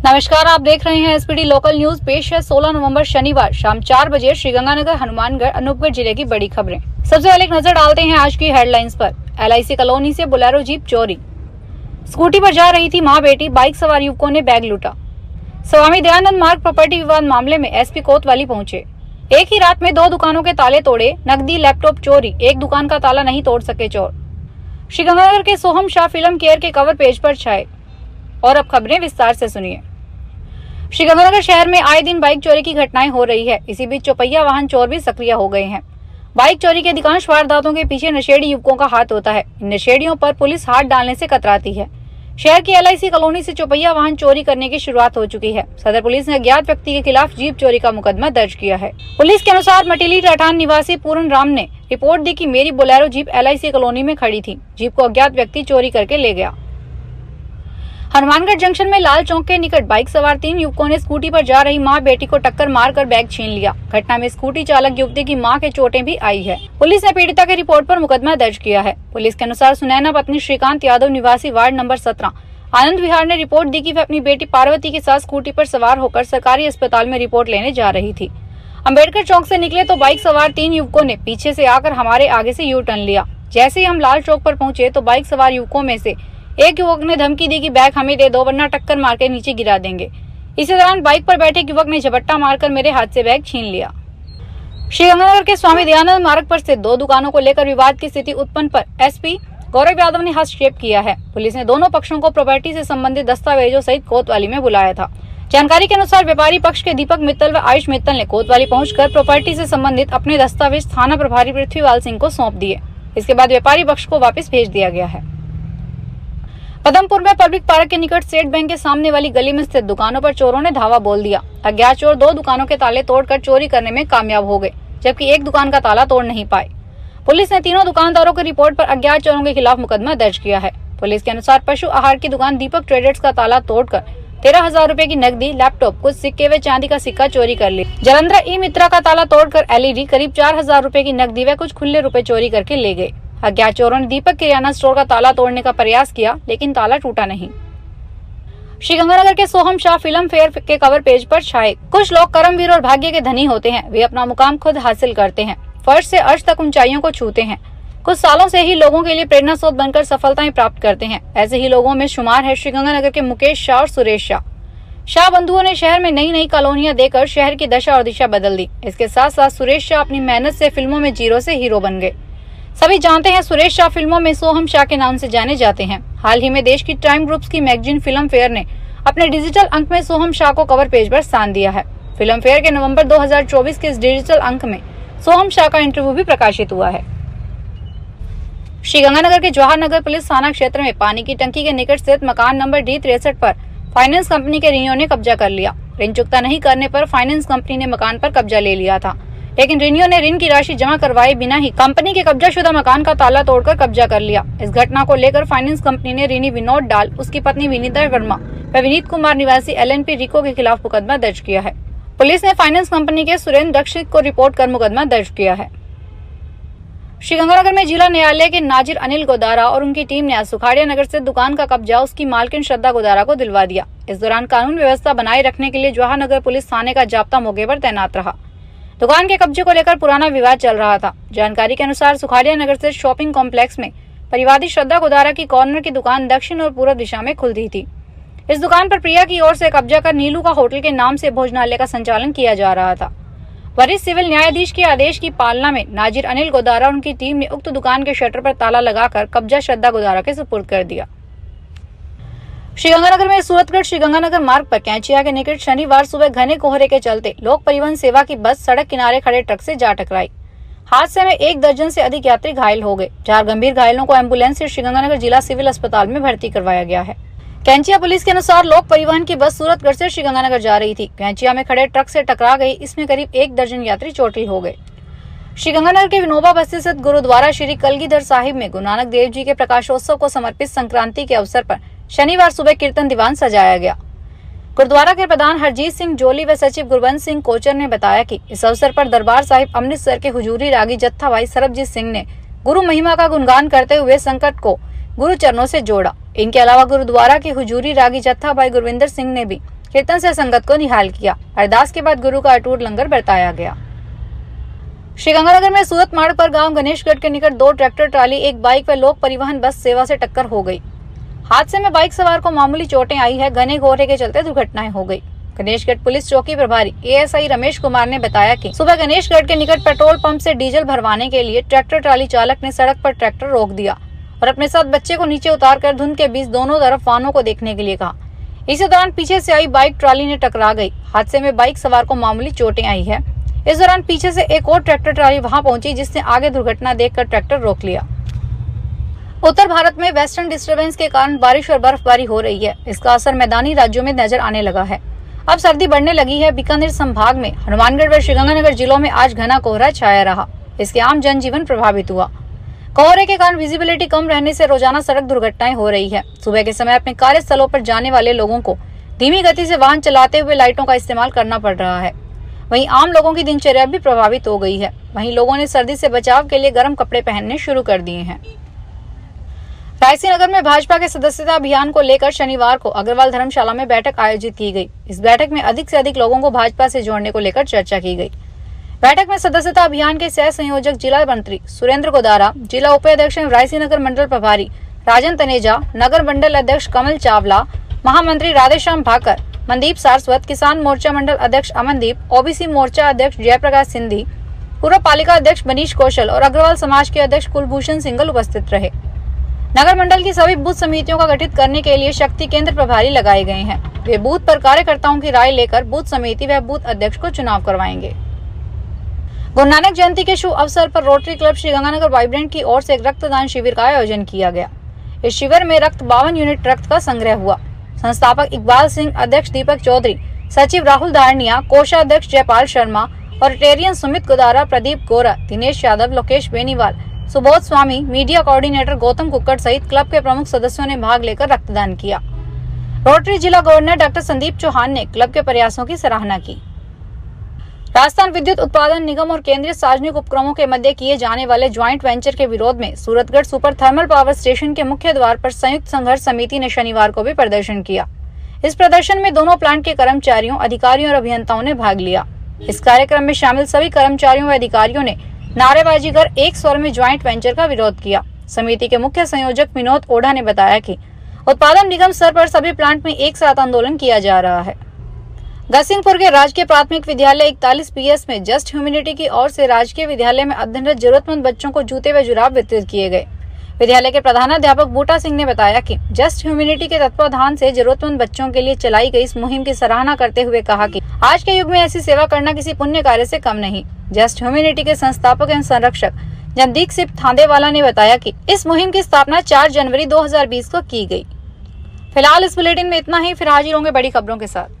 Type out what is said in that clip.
नमस्कार, आप देख रहे हैं एसपीडी लोकल न्यूज। पेश है 16 नवंबर शनिवार शाम 4 बजे श्रीगंगानगर, हनुमानगढ़, अनूपगढ़ जिले की बड़ी खबरें। सबसे पहले एक नजर डालते हैं आज की हेडलाइंस पर। LIC कॉलोनी से बोलेरो जीप चोरी। स्कूटी पर जा रही थी मां बेटी, बाइक सवार युवकों ने बैग लूटा। स्वामी दयानंद मार्ग प्रॉपर्टी विवाद मामले में SP कोतवाली पहुंचे। एक ही रात में 2 दुकानों के ताले तोड़े, नकदी लैपटॉप चोरी, एक दुकान का ताला नहीं तोड़ सके चोर। श्रीगंगानगर के सोहम शाह फिल्म केयर के कवर पेज पर छाए। और अब खबरें विस्तार से सुनिए। श्रीगंगानगर शहर में आए दिन बाइक चोरी की घटनाएं हो रही है। इसी बीच चौपहिया वाहन चोर भी सक्रिय हो गए हैं। बाइक चोरी के अधिकांश वारदातों के पीछे नशेड़ी युवकों का हाथ होता है। इन नशेड़ियों पर पुलिस हाथ डालने से कतराती है। शहर की LIC कॉलोनी से चौपहिया वाहन चोरी करने की शुरुआत हो चुकी है। सदर पुलिस ने अज्ञात व्यक्ति के खिलाफ जीप चोरी का मुकदमा दर्ज किया है। पुलिस के अनुसार मटिली रठान निवासी पूर्ण राम ने रिपोर्ट दी कि मेरी बोलेरो जीप LIC कॉलोनी में खड़ी थी। जीप को अज्ञात व्यक्ति चोरी करके ले गया। हनुमानगढ़ जंक्शन में लाल चौक के निकट बाइक सवार 3 युवकों ने स्कूटी पर जा रही मां बेटी को टक्कर मारकर बैग छीन लिया। घटना में स्कूटी चालक युवती की मां के चोटें भी आई है। पुलिस ने पीड़िता के रिपोर्ट पर मुकदमा दर्ज किया है। पुलिस के अनुसार सुनैना पत्नी श्रीकांत यादव निवासी वार्ड नंबर 17 आनंद विहार ने रिपोर्ट दी कि वह अपनी बेटी पार्वती के साथ स्कूटी पर सवार होकर सरकारी अस्पताल में रिपोर्ट लेने जा रही थी। अम्बेडकर चौक से निकले तो बाइक सवार 3 युवकों ने पीछे से आकर हमारे आगे से यू टर्न लिया। जैसे ही हम लाल चौक पर पहुंचे तो बाइक सवार युवकों में से एक युवक ने धमकी दी कि बैग हमें दे दो वरना टक्कर मार के नीचे गिरा देंगे। इसी दौरान बाइक पर बैठे युवक ने झपट्टा मारकर मेरे हाथ से बैग छीन लिया। श्रीगंगानगर के स्वामी दयानंद मार्ग पर स्थित 2 दुकानों को लेकर विवाद की स्थिति उत्पन्न पर SP गौरव यादव ने हस्तक्षेप किया है। पुलिस ने दोनों पक्षों को प्रॉपर्टी से संबंधित दस्तावेजों सहित कोतवाली में बुलाया था। जानकारी के अनुसार व्यापारी पक्ष के दीपक मित्तल व आयुष मित्तल ने कोतवाली पहुंचकर प्रॉपर्टी से संबंधित अपने दस्तावेज थाना प्रभारी पृथ्वीपाल सिंह को सौंप दिए। इसके बाद व्यापारी पक्ष को वापस भेज दिया गया है। पदमपुर में पब्लिक पार्क के निकट स्टेट बैंक के सामने वाली गली में स्थित दुकानों पर चोरों ने धावा बोल दिया। अज्ञात चोर 2 दुकानों के ताले तोड़कर चोरी करने में कामयाब हो गए, जबकि एक दुकान का ताला तोड़ नहीं पाए। पुलिस ने तीनों दुकानदारों की रिपोर्ट पर अज्ञात चोरों के खिलाफ मुकदमा दर्ज किया है। पुलिस के अनुसार पशु आहार की दुकान दीपक ट्रेडर्स का ताला तोड़कर 13,000 रुपए की नकदी, लैपटॉप, कुछ सिक्के व चांदी का सिक्का चोरी कर ली। जलंधर ई मित्रा का ताला तोड़कर LED, करीब 4,000 रुपए की नकदी व कुछ खुले रुपए चोरी करके ले गए। अज्ञात चोरों ने दीपक किराना स्टोर का ताला तोड़ने का प्रयास किया, लेकिन ताला टूटा नहीं। श्रीगंगानगर के सोहम शाह फिल्म फेयर के कवर पेज पर छाए। कुछ लोग कर्मवीर और भाग्य के धनी होते हैं। वे अपना मुकाम खुद हासिल करते हैं, फर्श से अर्श तक ऊंचाइयों को छूते हैं। कुछ सालों से ही लोगों के लिए प्रेरणा स्रोत बनकर सफलताएं प्राप्त करते हैं। ऐसे ही लोगों में शुमार है श्रीगंगानगर के मुकेश शाह और सुरेश शाह। शाह बंधुओं ने शहर में नई नई कॉलोनियां देकर शहर की दशा और दिशा बदल दी। इसके साथ साथ सुरेश शाह अपनी मेहनत से फिल्मों में जीरो से हीरो बन गए। सभी जानते हैं सुरेश शाह फिल्मों में सोहम शाह के नाम से जाने जाते हैं। हाल ही में देश की टाइम ग्रुप्स की मैगजीन फिल्म फेयर ने अपने डिजिटल अंक में सोहम शाह को कवर पेज पर स्थान दिया है। फिल्म फेयर के नवंबर 2024 के इस डिजिटल अंक में सोहम शाह का इंटरव्यू भी प्रकाशित हुआ है। श्रीगंगानगर के जवाहर नगर पुलिस थाना क्षेत्र में पानी की टंकी के निकट स्थित मकान नंबर D63 पर फाइनेंस कंपनी के ऋणियों ने कब्जा कर लिया। ऋण चुकता नहीं करने पर फाइनेंस कंपनी ने मकान पर कब्जा ले लिया था, लेकिन ऋणियों ने ऋण की राशि जमा करवाए बिना ही कंपनी के कब्जाशुदा मकान का ताला तोड़कर कब्जा कर लिया। इस घटना को लेकर फाइनेंस कंपनी ने ऋणी विनोद डाल, उसकी पत्नी विनीता वर्मा व विनीत कुमार निवासी LNP रिको के खिलाफ मुकदमा दर्ज किया है। पुलिस ने फाइनेंस कंपनी के सुरेंद्र दक्षित को रिपोर्ट कर मुकदमा दर्ज किया है। श्रीगंगानगर में जिला न्यायालय के नाजिर अनिल गोदारा और उनकी टीम ने आज सुखाड़िया नगर से दुकान का कब्जा उसकी मालकिन श्रद्धा गोदारा को दिलवा दिया। इस दौरान कानून व्यवस्था बनाए रखने के लिए जवाहर नगर पुलिस थाने का जाब्ता मौके पर तैनात रहा। दुकान के कब्जे को लेकर पुराना विवाद चल रहा था। जानकारी के अनुसार सुखाड़िया नगर से शॉपिंग कॉम्प्लेक्स में परिवादी श्रद्धा गोदारा की कॉर्नर की दुकान दक्षिण और पूर्व दिशा में खुलती थी। इस दुकान पर प्रिया की ओर से कब्जा कर नीलू का होटल के नाम से भोजनालय का संचालन किया जा रहा था। वरिष्ठ सिविल न्यायाधीश के आदेश की पालना में नाजिर अनिल गोदारा और उनकी टीम ने उक्त दुकान के शटर पर ताला लगाकर कब्जा श्रद्धा गोदारा के सुपुर्द कर दिया। श्रीगंगानगर में सूरतगढ़ श्रीगंगानगर मार्ग पर कैंचिया के निकट शनिवार सुबह घने कोहरे के चलते लोक परिवहन सेवा की बस सड़क किनारे खड़े ट्रक से जा टकराई। हादसे में 1 दर्जन से अधिक यात्री घायल हो गए। 4 गंभीर घायलों को एम्बुलेंस से श्रीगंगानगर जिला सिविल अस्पताल में भर्ती करवाया गया है। कैंचिया पुलिस के अनुसार लोक परिवहन की बस सूरतगढ़ से श्रीगंगानगर जा रही थी। कैंचिया में खड़े ट्रक से टकरा गई। इसमें करीब 1 दर्जन यात्री चोटिल हो गए। श्रीगंगानगर के विनोबा बस्ती स्थित गुरुद्वारा श्री कलगीधर साहिब में गुरु नानक देव जी के प्रकाशोत्सव को समर्पित संक्रांति के अवसर पर शनिवार सुबह कीर्तन दीवान सजाया गया। गुरुद्वारा के प्रधान हरजीत सिंह जोली व सचिव गुरबंस सिंह कोचर ने बताया कि इस अवसर पर दरबार साहिब अमृतसर के हुजूरी रागी जत्था भाई सरबजीत सिंह ने गुरु महिमा का गुणगान करते हुए संकट को गुरु चरणों से जोड़ा। इनके अलावा गुरुद्वारा के हुजूरी रागी जत्था भाई गुरविंदर सिंह ने भी कीर्तन से संगत को निहाल किया। अरदास के बाद गुरु का अटूट लंगर बरताया गया। श्रीगंगानगर में सूरत मार्ग पर गांव गणेशगढ़ के निकट 2 ट्रैक्टर ट्राली, एक बाइक व लोक परिवहन बस सेवा से टक्कर हो गई। हादसे में बाइक सवार को मामूली चोटें आई है। घने कोहरे के चलते दुर्घटनाएं हो गई। गणेशगढ़ पुलिस चौकी प्रभारी एएसआई रमेश कुमार ने बताया कि सुबह गणेशगढ़ के निकट पेट्रोल पंप से डीजल भरवाने के लिए ट्रैक्टर ट्राली चालक ने सड़क पर ट्रैक्टर रोक दिया और अपने साथ बच्चे को नीचे उतारकर धुंध के बीच दोनों तरफ वाहनों को देखने के लिए कहा। इसी दौरान पीछे से आई बाइक ट्राली ने टकरा गई। हादसे में बाइक सवार को मामूली चोटें आई है। इस दौरान पीछे से एक और ट्रैक्टर ट्राली वहां पहुंची, जिसने आगे दुर्घटना देखकर ट्रैक्टर रोक लिया। उत्तर भारत में वेस्टर्न डिस्टर्बेंस के कारण बारिश और बर्फबारी हो रही है। इसका असर मैदानी राज्यों में नजर आने लगा है। अब सर्दी बढ़ने लगी है। बीकानेर संभाग में हनुमानगढ़ व श्रीगंगानगर जिलों में आज घना कोहरा छाया रहा। इसके आम जनजीवन प्रभावित हुआ। कोहरे के कारण विजिबिलिटी कम रहने से रोजाना सड़क दुर्घटनाएं हो रही है। सुबह के समय अपने कार्यस्थलों पर जाने वाले लोगों को धीमी गति से वाहन चलाते हुए लाइटों का इस्तेमाल करना पड़ रहा है। वहीं आम लोगों की दिनचर्या भी प्रभावित हो गई है। वहीं लोगों ने सर्दी से बचाव के लिए गर्म कपड़े पहनने शुरू कर दिए हैं। रायसीनगर में भाजपा के सदस्यता अभियान को लेकर शनिवार को अग्रवाल धर्मशाला में बैठक आयोजित की गई। इस बैठक में अधिक से अधिक लोगों को भाजपा से जोड़ने को लेकर चर्चा की गई। बैठक में सदस्यता अभियान के सह संयोजक जिला मंत्री सुरेंद्र गोदारा, जिला उपाध्यक्ष रायसीनगर मंडल प्रभारी राजन तनेजा, नगर मंडल अध्यक्ष कमल चावला, महामंत्री राधेश्याम भाकर, मनदीप सारस्वत, किसान मोर्चा मंडल अध्यक्ष अमनदीप, ओबीसी मोर्चा अध्यक्ष जयप्रकाश सिंधी, पूर्व पालिका अध्यक्ष मनीष कौशल और अग्रवाल समाज के अध्यक्ष कुलभूषण सिंगल उपस्थित रहे। नगर मंडल की सभी बूथ समितियों का गठित करने के लिए शक्ति केंद्र प्रभारी लगाए गए हैं। वे बूथ पर कार्यकर्ताओं की राय लेकर बूथ समिति व बूथ अध्यक्ष को चुनाव करवाएंगे। गुरु नानक जयंती के शुभ अवसर पर रोटरी क्लब श्रीगंगानगर वाइब्रेंट की ओर से एक रक्तदान शिविर का आयोजन किया गया। इस शिविर में 52 यूनिट रक्त का संग्रह हुआ। संस्थापक इकबाल सिंह, अध्यक्ष दीपक चौधरी, सचिव राहुल धारनिया, कोषाध्यक्ष जयपाल शर्मा और रिटेरियन सुमित गोदारा, प्रदीप गोरा, दिनेश यादव, लोकेश बेनीवाल, सुबोध स्वामी, मीडिया कोऑर्डिनेटर गौतम कुक्कड़ सहित क्लब के प्रमुख सदस्यों ने भाग लेकर रक्तदान किया। रोटरी जिला गवर्नर डॉक्टर संदीप चौहान ने क्लब के प्रयासों की सराहना की। राजस्थान विद्युत उत्पादन निगम और केंद्रीय सार्वजनिक उपक्रमों के मध्य किए जाने वाले ज्वाइंट वेंचर के विरोध में Suratgarh super thermal power station के मुख्य द्वार पर संयुक्त संघर्ष समिति ने शनिवार को भी प्रदर्शन किया। इस प्रदर्शन में दोनों प्लांट के कर्मचारियों, अधिकारियों और अभियंताओं ने भाग लिया। इस कार्यक्रम में शामिल सभी कर्मचारियों व अधिकारियों ने नारेबाजी कर एक स्वर में ज्वाइंट वेंचर का विरोध किया। समिति के मुख्य संयोजक विनोद ओढ़ा ने बताया कि उत्पादन निगम स्तर पर सभी प्लांट में एक साथ आंदोलन किया जा रहा है। गसिंगपुर के राजकीय प्राथमिक विद्यालय 41 PS में जस्ट ह्यूमैनिटी की ओर से राजकीय विद्यालय में अध्ययनरत जरूरतमंद बच्चों को जूते व जुराब वितरित किए गए। विद्यालय के प्रधानाध्यापक बूटा सिंह ने बताया कि जस्ट ह्यूमैनिटी के तत्वावधान से जरूरतमंद बच्चों के लिए चलाई गई इस मुहिम की सराहना करते हुए कहा कि आज के युग में ऐसी सेवा करना किसी पुण्य कार्य से कम नहीं। जस्ट ह्यूमैनिटी के संस्थापक एवं संरक्षक जनदीप सिंह थांदेवाला ने बताया कि इस मुहिम की स्थापना 4 जनवरी 2020 को की गई। फिलहाल इस बुलेटिन में इतना ही। फिर हाजिर होंगे बड़ी खबरों के साथ।